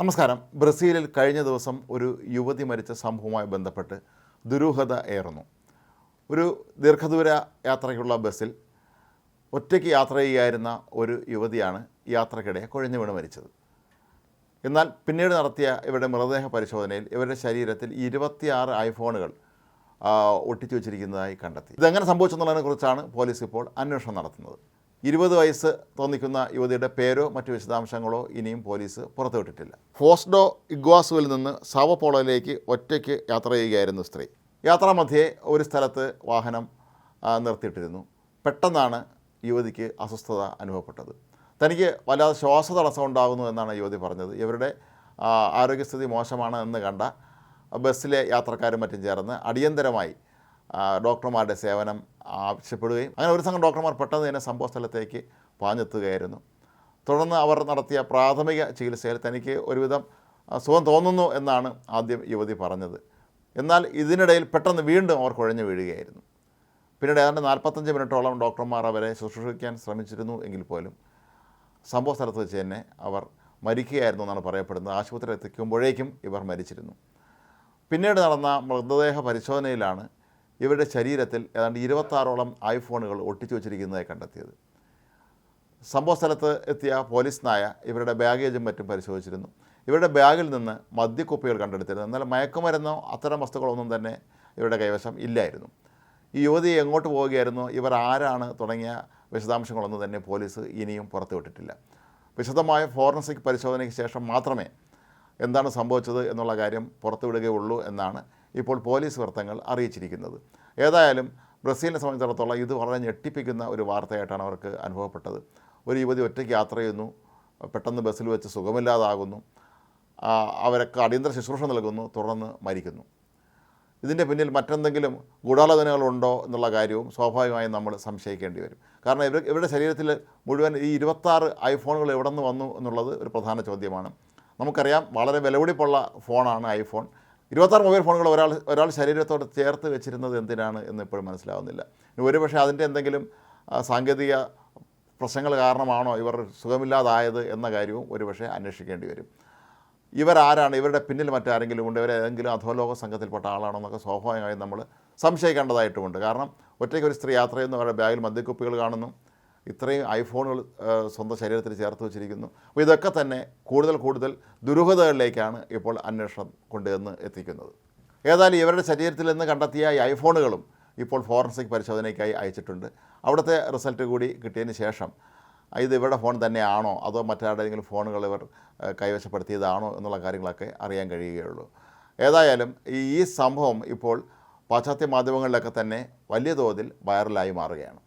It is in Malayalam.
നമസ്കാരം. ബ്രസീലിൽ കഴിഞ്ഞ ദിവസം ഒരു യുവതി മരിച്ച സംഭവവുമായി ബന്ധപ്പെട്ട് ദുരൂഹത ഏറുന്നു. ഒരു ദീർഘദൂര യാത്രയ്ക്കുള്ള ബസ്സിൽ ഒറ്റയ്ക്ക് യാത്ര ചെയ്യുകയായിരുന്ന ഒരു യുവതിയാണ് യാത്രക്കിടെ കുഴഞ്ഞു വീണ് മരിച്ചത്. എന്നാൽ പിന്നീട് നടത്തിയ ഇവരുടെ മൃതദേഹ പരിശോധനയിൽ ഇവരുടെ ശരീരത്തിൽ 26 ഐഫോണുകൾ ഒട്ടിച്ചു വച്ചിരിക്കുന്നതായി കണ്ടെത്തി. ഇതെങ്ങനെ സംഭവിച്ചെന്നുള്ളതിനെക്കുറിച്ചാണ് പോലീസ് ഇപ്പോൾ അന്വേഷണം നടത്തുന്നത്. 20 വയസ്സ് തോന്നിക്കുന്ന യുവതിയുടെ പേരോ മറ്റു വിശദാംശങ്ങളോ ഇനിയും പോലീസ് പുറത്തുവിട്ടിട്ടില്ല. ഫോസ്ഡോ ഇഗ്വാസുവിൽ നിന്ന് സാവോപോളോയിലേക്ക് ഒറ്റയ്ക്ക് യാത്ര ചെയ്യുകയായിരുന്നു സ്ത്രീ. യാത്രാമധ്യേ ഒരു സ്ഥലത്ത് വാഹനം നിർത്തിയിട്ടിരുന്നു. പെട്ടെന്നാണ് യുവതിക്ക് അസ്വസ്ഥത അനുഭവപ്പെട്ടത്. തനിക്ക് വല്ലാതെ ശ്വാസതടസ്സം ഉണ്ടാകുന്നു എന്നാണ് യുവതി പറഞ്ഞത്. ഇവരുടെ ആരോഗ്യസ്ഥിതി മോശമാണ് എന്ന് കണ്ട ബസ്സിലെ യാത്രക്കാരും മറ്റും ചേർന്ന് അടിയന്തരമായി ഡോക്ടർമാരുടെ സേവനം ആവശ്യപ്പെടുകയും അങ്ങനെ ഒരു സംഘം ഡോക്ടർമാർ പെട്ടെന്ന് തന്നെ സംഭവ സ്ഥലത്തേക്ക് പാഞ്ഞെത്തുകയായിരുന്നു. തുടർന്ന് അവർ നടത്തിയ പ്രാഥമിക ചികിത്സയിൽ തനിക്ക് ഒരുവിധം സുഖം തോന്നുന്നു എന്നാണ് ആദ്യം യുവതി പറഞ്ഞത്. എന്നാൽ ഇതിനിടയിൽ പെട്ടെന്ന് വീണ്ടും അവർ കുഴഞ്ഞു വീഴുകയായിരുന്നു. പിന്നീട് ഏതാണ്ട് 45 മിനിറ്റോളം ഡോക്ടർമാർ അവരെ ശുശ്രൂഷിക്കാൻ ശ്രമിച്ചിരുന്നു എങ്കിൽ പോലും സംഭവ സ്ഥലത്ത് വെച്ച് തന്നെ അവർ മരിക്കുകയായിരുന്നു എന്നാണ് പറയപ്പെടുന്നത്. ആശുപത്രിയിൽ എത്തിക്കുമ്പോഴേക്കും ഇവർ മരിച്ചിരുന്നു. പിന്നീട് നടന്ന മൃതദേഹ പരിശോധനയിലാണ് ഇവരുടെ ശരീരത്തിൽ ഏതാണ്ട് 26ഓളം ഐഫോണുകൾ ഒട്ടിച്ചു വച്ചിരിക്കുന്നതായി കണ്ടെത്തിയത്. സംഭവ സ്ഥലത്ത് എത്തിയ പോലീസ് നായ ഇവരുടെ ബാഗേജും മറ്റും പരിശോധിച്ചിരുന്നു. ഇവരുടെ ബാഗിൽ നിന്ന് മദ്യക്കുപ്പികൾ കണ്ടെടുത്തിരുന്നു. എന്നാൽ മയക്കുമരുന്നോ അത്തരം വസ്തുക്കളൊന്നും തന്നെ ഇവരുടെ കൈവശം ഇല്ലായിരുന്നു. ഈ യുവതി എങ്ങോട്ട് പോവുകയായിരുന്നു, ഇവർ ആരാണ് തുടങ്ങിയ വിശദാംശങ്ങളൊന്നും തന്നെ പോലീസ് ഇനിയും പുറത്തുവിട്ടിട്ടില്ല. വിശദമായ ഫോറൻസിക് പരിശോധനയ്ക്ക് ശേഷം മാത്രമേ എന്താണ് സംഭവിച്ചത് എന്നുള്ള കാര്യം പുറത്തുവിടുകയുള്ളൂ എന്നാണ് ഇപ്പോൾ പോലീസ് വൃത്തങ്ങൾ അറിയിച്ചിരിക്കുന്നത്. ഏതായാലും ബ്രസീലിനെ സംബന്ധിച്ചിടത്തോളം ഇത് വളരെ ഞെട്ടിപ്പിക്കുന്ന ഒരു വാർത്തയായിട്ടാണ് അവർക്ക് അനുഭവപ്പെട്ടത്. ഒരു യുവതി ഒറ്റയ്ക്ക് യാത്ര ചെയ്യുന്നു, പെട്ടെന്ന് ബസ്സിൽ വെച്ച് സുഖമില്ലാതാകുന്നു, അവരൊക്കെ അടിയന്തര ശുശ്രൂഷ നൽകുന്നു, തുടർന്ന് മരിക്കുന്നു. ഇതിൻ്റെ പിന്നിൽ മറ്റെന്തെങ്കിലും ഗൂഢാലോചനകളുണ്ടോ എന്നുള്ള കാര്യവും സ്വാഭാവികമായും നമ്മൾ സംശയിക്കേണ്ടി വരും. കാരണം ഇവരുടെ ശരീരത്തിൽ മുഴുവൻ ഈ 26 ഐഫോണുകൾ എവിടെ നിന്ന് വന്നു എന്നുള്ളത് ഒരു പ്രധാന ചോദ്യമാണ്. നമുക്കറിയാം, വളരെ വിലപിടിപ്പുള്ള ഫോണാണ് ഐഫോൺ. 26 മൊബൈൽ ഫോണുകൾ ഒരാൾ ശരീരത്തോട് ചേർത്ത് വെച്ചിരുന്നത് എന്തിനാണ് എന്ന് ഇപ്പോഴും മനസ്സിലാവുന്നില്ല. ഒരുപക്ഷെ അതിൻ്റെ എന്തെങ്കിലും സാങ്കേതിക പ്രശ്നങ്ങൾ കാരണമാണോ ഇവർ സുഖമില്ലാതായത് എന്ന കാര്യവും ഒരുപക്ഷെ അന്വേഷിക്കേണ്ടി വരും. ഇവരാരാണ്, ഇവരുടെ പിന്നിൽ മറ്റാരെങ്കിലും ഉണ്ട്, ഇവരേതെങ്കിലും അധോലോക സംഘത്തിൽപ്പെട്ട ആളാണോ എന്നൊക്കെ സ്വാഭാവികമായും നമ്മൾ സംശയിക്കേണ്ടതായിട്ടുമുണ്ട്. കാരണം ഒറ്റയ്ക്ക് ഒരു സ്ത്രീ യാത്ര ചെയ്യുന്നു, അവരുടെ ബാഗിൽ മദ്യക്കുപ്പികൾ കാണുന്നു, ഇത്രയും ഐഫോണുകൾ സ്വന്തം ശരീരത്തിൽ ചേർത്ത് വച്ചിരിക്കുന്നു. അപ്പോൾ ഇതൊക്കെ തന്നെ കൂടുതൽ ദുരൂഹതകളിലേക്കാണ് ഇപ്പോൾ അന്വേഷണം കൊണ്ടുവന്ന് എത്തിക്കുന്നത്. ഏതായാലും ഇവരുടെ ശരീരത്തിൽ നിന്ന് കണ്ടെത്തിയ ഈ ഐഫോണുകളും ഇപ്പോൾ ഫോറൻസിക് പരിശോധനയ്ക്കായി അയച്ചിട്ടുണ്ട്. അവിടുത്തെ റിസൾട്ട് കൂടി കിട്ടിയതിന് ശേഷം ഇത് ഇവരുടെ ഫോൺ തന്നെയാണോ അതോ മറ്റാരുടെയെങ്കിലും ഫോണുകൾ ഇവർ കൈവശപ്പെടുത്തിയതാണോ എന്നുള്ള കാര്യങ്ങളൊക്കെ അറിയാൻ കഴിയുകയുള്ളൂ. ഏതായാലും ഈ സംഭവം ഇപ്പോൾ പാശ്ചാത്യ മാധ്യമങ്ങളിലൊക്കെ തന്നെ വലിയ തോതിൽ വൈറലായി മാറുകയാണ്.